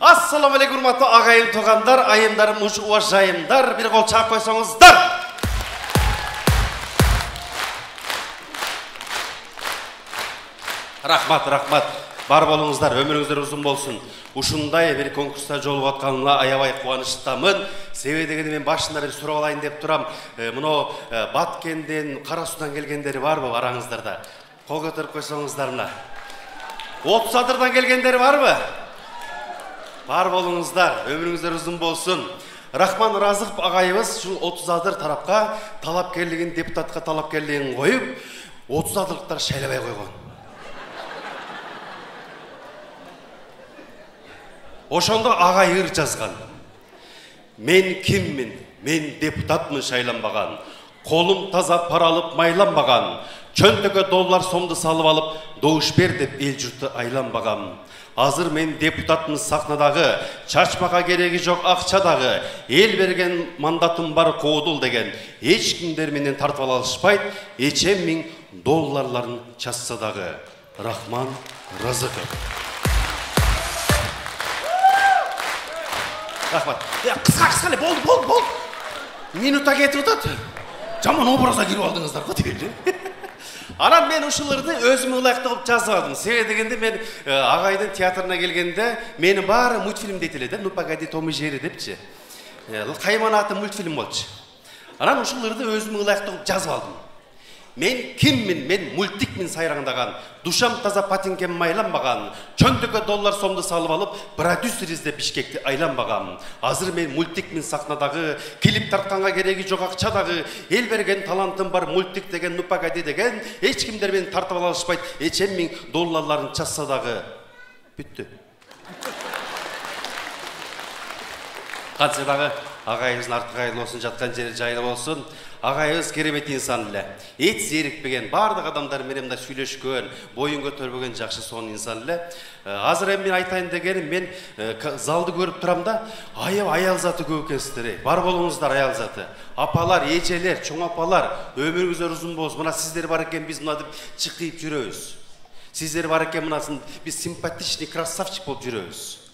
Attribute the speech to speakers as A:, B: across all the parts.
A: Assalamu alaikum hurmatly agayım toğanlar, ayımlarım, уважаемдар, bir qol çağып koysanızlar. Rahmat. Бар болуңуздар, өмүрүңүздөр узун болсун. Ушундай бир конкурста жолугуп атканына аябай кубанычтамын. Себеби дегенде мен башында бир сурап алайын деп турам. Мына Баткенден, Кара Суудан келгендери барбы араңыздарда? Кол көтөрүп койсоңуздар мына. 30 адырдан келгендери барбы? Бар болуңуздар, өмүрүңүздөр узун болсун. Рахман Разыков агайыбыз ушул 30 адыр тарапка талапкерлигин, депутатка талапкерлигин коюп, 30 адырлыктар шайлабай койгон. Ошондо агай ыр жазган. Мен киммин? Мен депутатмын шайланбаган. Колум таза паралып майланбаган. Чөнтөгө доллар сомду салып алып, добуш бер деп эл журту айланбаган. Азыр мен депутатмын сахнадагы, чачмага кереги жок акчадагы. Эл берген мандатым бар коодул деген. Эч кимдер менен тартып ала алышпайт. $1000 долларларын чачса дагы. Рахман Разыков. Рахмат. Кыска эле болду. Минута кетип атат. Жаман образга кирип алдыңыздар го дейли. Анан мен ушуларды өзүмө ылайыктуу кылып жазып алдым. Себеби дегенде мен агайдын театрына келгенде мени баары мультфильм дейт эле да, Ну погоди, Том и Жери депчи. Кайманаты мультфильм болчу. Анан ушуларды өзүмө ылайыктуу кылып жазып алдым. Мен киммин? Мен мультикмин сайраңдаган. Душам таза патинкем майланбаган. Чөнтөгө доллар сомду салып алып, продюсер издеп Бишкекти айланбаган. Азыр мен мультикмин сахнадагы, клип тартканга кереги жок акчадагы. Эл берген талантым бар мультик деген, Ну погоди деген. Эч кимдер мени тартып ала алышпайт. $1000 долларларын чачса дагы. Бүттү. Кантсе дагы агайыбыздын арты кайдыл болсун, жаткан жери жайлы болсун. Агайыбыз керемет инсан эле. Эт зерикпеген, бардык адамдар менен мындай сүйлөшкөн, боюн көтөрбөгөн жакшы сонун инсан эле. Азыр эми мен айтайын дегеним, мен залды көрүп турам да, аял заты көп экенсиздер. Бар болуңуздар аял заты. Апалар, эжелер, чоң апалар, өмүрүңүздөр узун болсун. Мына сиздер бар экен, биз мына деп чыкыйып жүрөбүз. Сиздер бар экен, мынасын биз симпатичный красавчик болуп жүрөбүз.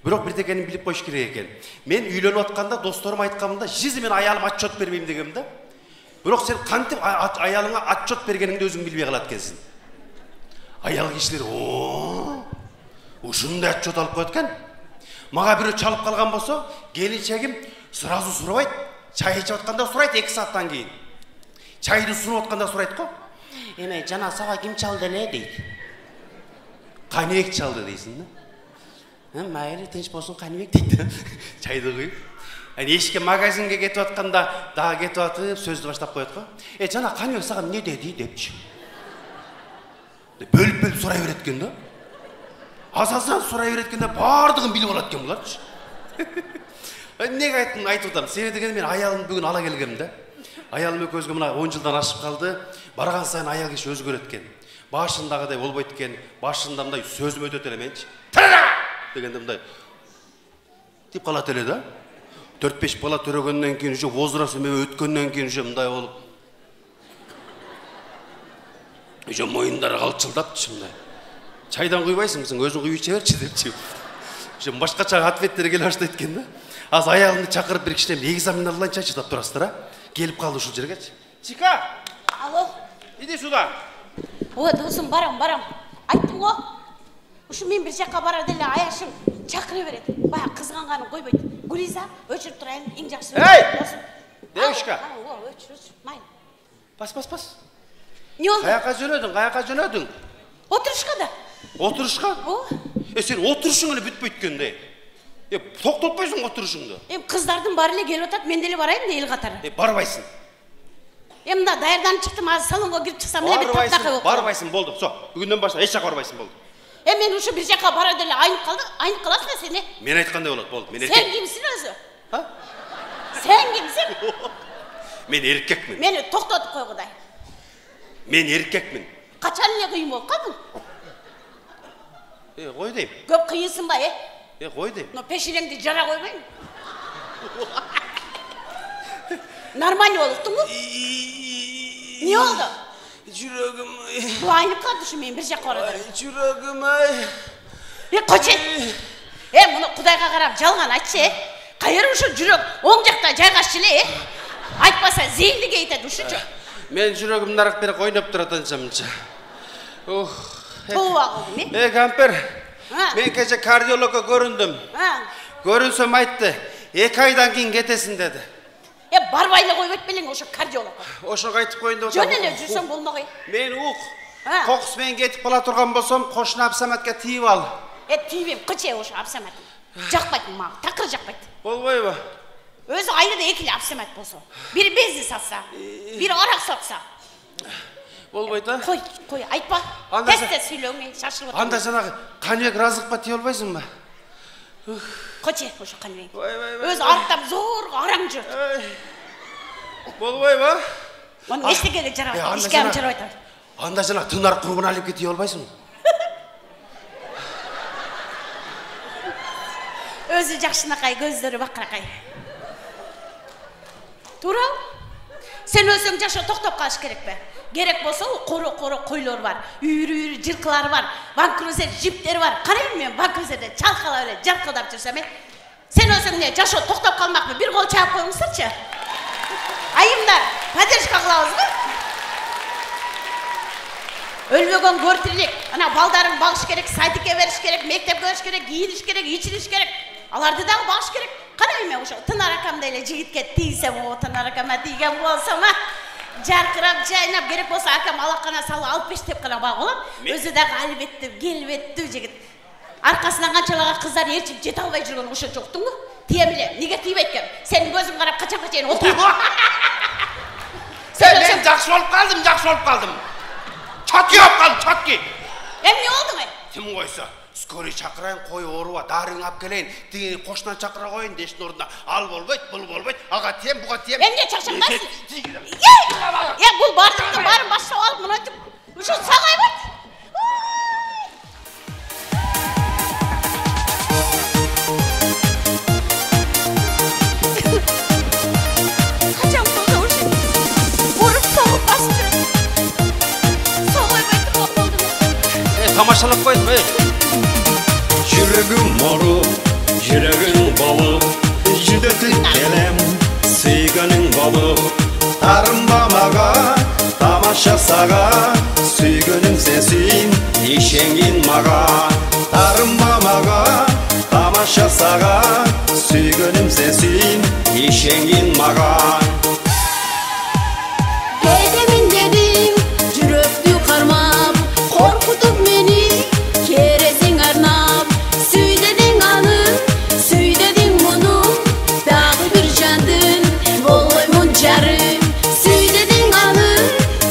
A: Бирок бир дегенин билип коюш керек экен. Мен үйлөнүп атканда досторум айтканымда, "Жизнь мен аялым отчет бербейм" дегем да. Бирок сен кантип аялыңа отчет бергениңди өзүң билбей калат экенсиң. Аял кишилер, ушундай отчет алып коет экен. Мага бирөө чалып калган болсо, келинчегим сразу сурабайт. Чай ичип атканда сурайт 2 сааттан кийин. Чайды сунуп атканда сурайт го. "Эме, жана сага ким чалды эле?" дейт. "Канибек чалды" дейсиң да. Майры тынч болсун Канибек дейт. Чайды куюп. Эшикке магазинге кетип атканда, дагы кетип атып, сөздү баштап коет го. "Жана Канибек сага эмне деди?" депчи. Бөлүп сурай берет экен да. Азазан сурай берет экен да, бардыгын билип алат экен буларчы. Эмнеге айтып атам? Себеби дегенде мен аялымды бүгүн ала келгем да. Аялым экөөбүзгө мына 10 жылдан ашып калды. Барган сайын аял киши өзгөрөт экен. Башындагыдай болбойт экен. Башында мындай сөзүм өтөт эле менчи. Дегенде мындай тип калат эле да. 4-5 бала төрөгөндөн кийин уже возраст өткөндөн кийин уже мындай болуп. Уже моюндары калчылдапчы мындай. Чайдан куйбайсыңбы, өзүң куюп иче берчи депчи. Уже башкача ответтер келе баштайт экен да. Азыр аялымды чакырып бир кичине экзамен алайынчы чыдап турасыздар, а? Келип калды ушул жергечи. Чика!
B: Алло.
A: Иди сюда.
B: Досум, барам. Айттым го. Ушу мен бир жакка барат эле, аяшым чакыра берет. Бая кызганганын койбойт. Гулиза, өчүрүп турайын, эң жакшы.
A: Досум. Девушка.
B: Өчүр. Майын.
A: Бас.
B: Не болду?
A: Каяка жөнөдүң?
B: Отурушкада.
A: Отурушка? Сен отурушуң эле бүтпөйт экенде. Токтотпойсуң отурушуңду.
B: Кыздардын баары эле келип атат, мен деле барайын да эл катары.
A: Барбайсың.
B: Мында даярданып чыктым, азыр салонго кирип чыксам эле бир таптакай болуп.
A: Барбайсың, болду. Бүгүндөн баштап эч жака барбайсың, болду.
B: Мен ушу бир жака барат эле, айнып каласың да сен.
A: Мен айткандай болот, болду. Мен
B: Сен кимсиң өзү? Сен кимсиң?
A: Мен эркекмин.
B: Мени токтотуп койгудай.
A: Мен эркекмин.
B: Качан эле кыйын болуп калдың?
A: Кой дейм.
B: Көп кыйынсың ба,
A: Кой дейм.
B: Но пеширеңди жара койбойм. Нормально болуптуңбу? Не болду?
A: Жүрөгүм.
B: Бул айнып калды ушу мен бир жака барат.
A: Жүрөгүм ай.
B: Кочет. Муну Құдайға қарап жалған айтшы. Қайыр ұшы жүрек оң жақта жайғаш жыле. Айтпаса зейіндіге етеді ұшычы.
A: Мен жүрегім нарық берек ойнап тұратын жамынша.
B: Бұл ағылды ме?
A: Кампер, мен кеше кардиологқа көріндім. Көрінсем айтты, 2 айдан кейін кетесің деді.
B: Барбайлы қойып өтпелің ошы кардиологқа.
A: Ошы қайтып қойынды
B: отыр. Жөн әлі жүрсем болмағай.
A: Мен қоқысымен кетіп бала тұрған болсам, қошын Абсаматқа тиіп ал.
B: Тиіпем, қыче ошы Абсамат. Жақпайтын маған, тақыр жақпайды.
A: Болбай ба?
B: Өзі айлыда екілі Абсамат болса. Бірі безді сатса, бірі арақ сатса.
A: Болбайды?
B: Қой, айтпа. Тәсті сөйлеумен шашылып.
A: Анда жаңағы қанбек разықпа тие албайсың ба?
B: Қоче, ошы қанбек. Өзі арықтап зорға араң жүрді.
A: Болбай ба?
B: Оның естігелік жарау, ішкәм жарау айтады.
A: Анда жаңағы тынар құрбын алып кете албайсың.
B: Өзі жақшынақай, көздері бақырақай. Турау, сен өзің жақшы тоқтап қалыш керек бе? Керек болса, қоры қойлар бар, үйірі жылқылар бар, банкрузер жиптер бар. Қарайым мен банкрузерде чалқала өлі жарқылдап жүрсем, сен өзіңне жақшы тоқтап қалмақ бе? Bir қол чағып қойыңыздаршы. Айымдар, поддержка қылауыз ба? Өлмеген көртірлік, ана балдарын бағыш керек, садикке беріш керек, мектеп көріш керек, киініш керек, ичіліш керек. Аларды дағы бағыш керек. Қарай мен ұшы, тынар акамдайлы жігітке тейсем, тынар акама дейген болсам, жарқырап, жайнап керек болса, акам алақана салы алып бештеп қана бағы олам. Өзі дағы әлбетті, келбетті жігіт. Арқасынан қаншалаға қыздар ерчіп жет албай жүрген ұшы жоқтың ғой? Тиеміле, неге тиіп еткем? Сенің көзің қарап қачан отырам.
A: Мен жақсы болып қалдым. Çatki yapkalım, çatki.
B: Ne oldu mu?
A: Kim koysa, skori çakırayın, koy oruva, darın ap geleyin, dini koştan çakıra koyun, deşin orada. Al bolbayt, bul bolbayt, ağa tiyem, buğa tiyem.
B: Ne çakşam nasıl? Ya bul bardımda barın başla al bunu ötüp. Şu sağay bak. Kaçam burada uçun. Vurup soğuk bastırın.
A: Tamaşalap koydum,
C: Yüreğim moru, yüreğim balı, Yüdetip gelem, suyganın balı. Tarınbamağa, tamaşa sağa, Suyganın sesin, işengin mağa. Tarınbamağa, tamaşa sağa, Suyganın sesin, işengin mağa.
D: Dedemin dedim, yüreği karmap, korkutup beni, kerezin arnap. Süydedin anı, süydedin bunu, dağı bir candın, bollaymun carım. Süydedin anı,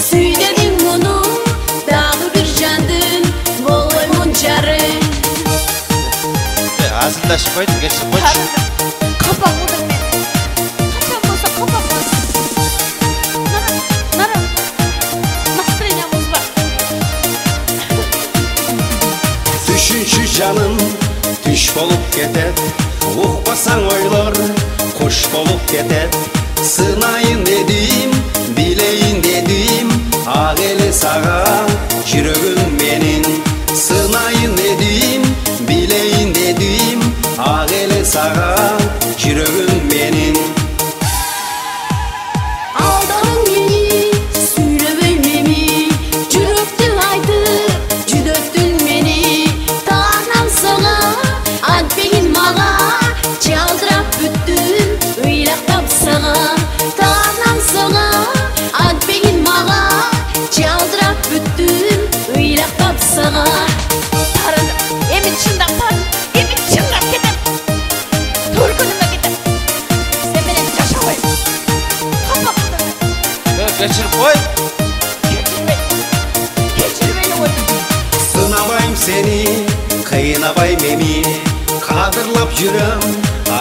D: süydedin bunu, dağı bir candın, bollaymun carım.
A: Hazırlaşıp koydum, geçsin koç.
B: Kapak olur beni. Kaçan olsa kapak olsun. Nara. Настроениямыз бар.
C: Düşünçü canım düş bolup ketet, Uqbasan oylar kuş bolup ketet. Sınayın dedim, bileyin dedim, Ağ ele sağa yüreğim menin. Sınayın dedim, bileyin dedim, Ağ ele sağa yüreğim menin.
D: Aldadın beni, söylememi, yürekti haydi, cüdöttün beni. Dağdan sana, adbeyin mağa, çaldırap büttün, öylaqtap sana. Dağdan sana, adbeyin mağa, çaldırap büttün, öylaqtap sana.
B: Tarın, emin şundan par, emin şundan ketem. Turgunuma ketem. Sen beni yaşamayın. Kapak olur beni.
A: Geçirip koy.
B: Geçir beni koy.
C: Sınabayım seni, kıynabayım emi. Kadırlap yürüm,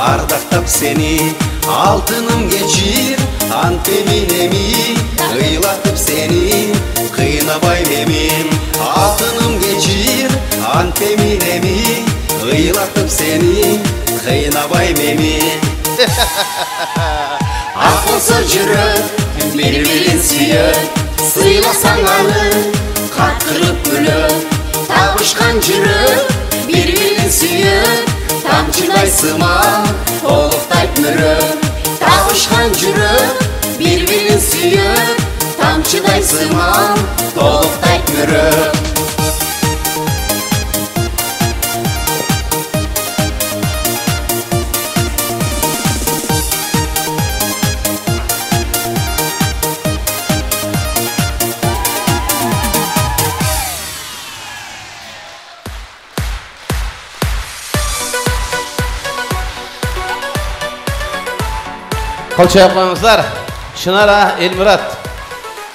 C: ardaktap seni. Altınım geçir, antemin emi. Kıylatıp seni, kıynabayım emim. Altınım geçir, antemin emi. Kıylatıp seni, kıynabayım emi. Akılsa yürü, birbirin suyur. Sıylasan anı, katkırıp gülüp. Tavışkan yürü, birbirin suyur. Tamçıday сымақ толықтайт мүріп табышқан жүріп бір-бірін сүйіп тамшыдай сымақ толықтайт мүріп
A: Қол шайып қойыңыздар. Шынара Элмұрат.